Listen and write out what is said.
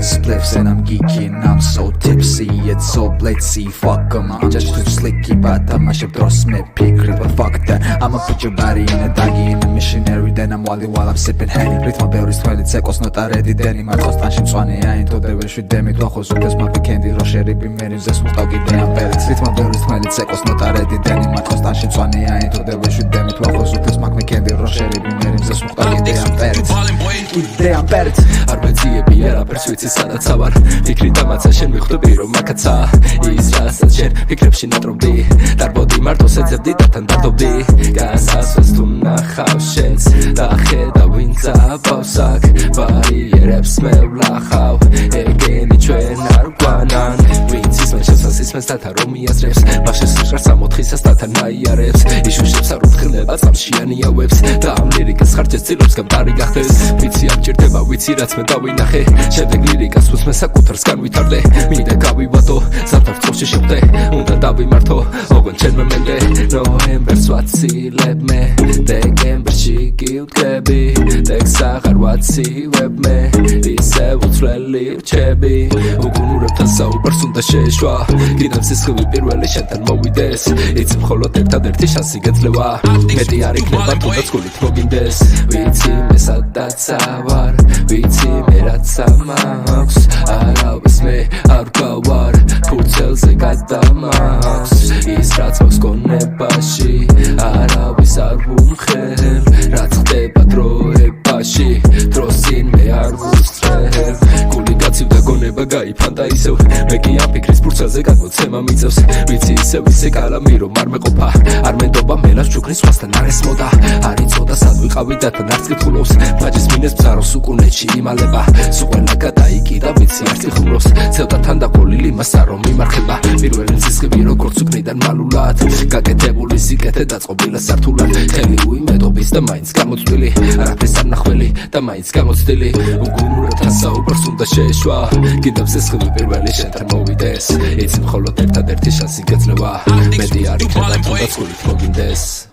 smoking spliffs and I'm geeking. I'm so tipsy, it's so blitzy. Fuck 'em, I'm just too slicky. But I'm a ship dross me picrit. But fuck that, I'ma put your body in a doggy in a missionary. Then I'm while I'm sipping Henny. Rhythm beoris tvelit sekos not ready. Deni marcos tanshi msvani ain't to deveshi demi tvaxos udes mappi candy rosheri bimerim zes muxtav gide am perit. Rhythm beoris tvelit sekos not ready. Deni marcos tanshi msvani ain't to deveshi demi tvaxos udes mappi candy rosheri bimerim zes muxtav gide am perit. Gide am perit. არ მეძიები არაფერს ვიცი სადაც ავარ ფიქრი დამაცა შენ მიხვდები რომ მაკაცა ის რასაც შენ ფიქრებში ნატრობდი დარბოდი მარტო შეძებდი და თან დარდობდი გასასვლელს თუ ნახავ შენს და ხედა ვინ წაბავს აქ ბარიერებს მე ვლახავ ეგენი ჩვენ არ გვანან ვინც ისმენს შესას ისმენს დათა რომ მიაზრებს ბახშეს სიყვარს ამოთხისას დათა ნაიარებს იშუშებს არ უთხილება წამშიანიავებს და ამ ლირიკას ხარჯეს ცდილობს გამტარი გახდეს ვიცი არ ჭირდება ვიცი რაც მე დავინახე შემდეგ ლირიკას უსმენ საკუთარს განვითარდე მინდა გავივატო ზამთარ წყალში შევდე უნდა დავიმართო ოღონდ ჩემ მემდე ნოემბერს ვაცილებ მე დეკემბერში გივდგები ტექს აღარ ვაცივებ მე ისევ უცვლელი რჩები უგუნურებთან საუბარს უნდა შეეშვა კიდევ სისხლი პირველი შენთან მოვიდეს იცი მხოლოდ ერთადერთი შანსი გეძლევა მეტი არ იქნება თუნდაც გულით მოგინდეს ვიცი მე სადაც ავარ ვიცი მე რაც ამაქვს არავის მე არ გავარ ფურცელზე გადამაქვს ის რაც მაქვს გონებაში არავის არ ვუმხელ რაც ხდება დროებაში დროს წინ მე არ ვუსწრებ გული გაცივდა გონება გაიფანტა ისევ მე კი ამ ფიქრის ფურცელზე გადმოცემა მიწევს ვიცი ისევ ისე კალამი რომ არ მეყოფა არ მენდობა მელას ჩუქნის სხვასთან არ ესმოდა არ იცოდა სად ვიყავი და თან არც კითხულობს მაჯის მინეს ბზაროს უკუნეთში იმალება სულ ყველა გადაიკიდა ვიცი არც იხმროს ცევდა თან დაპოლილი მასა რომ მიმარხება პირველი სისხლი როგორც უკნიდან მალულად გაკეთებული სიკეთე დაწყობილა სართულად ხელი უიმედობის და მაინც გამოწვილი არაფერს არ ნახველი და მაინც გამოცდილი უგუნურებთან საუბარს უნდა შეეშვა კიდევ სისხლი პირველი შენთან მოვიდეს იცი მხოლოდ ერთადერთი შანსი გეძლევა მეტი არ იქნება თუნდაც გულით მოგინდეს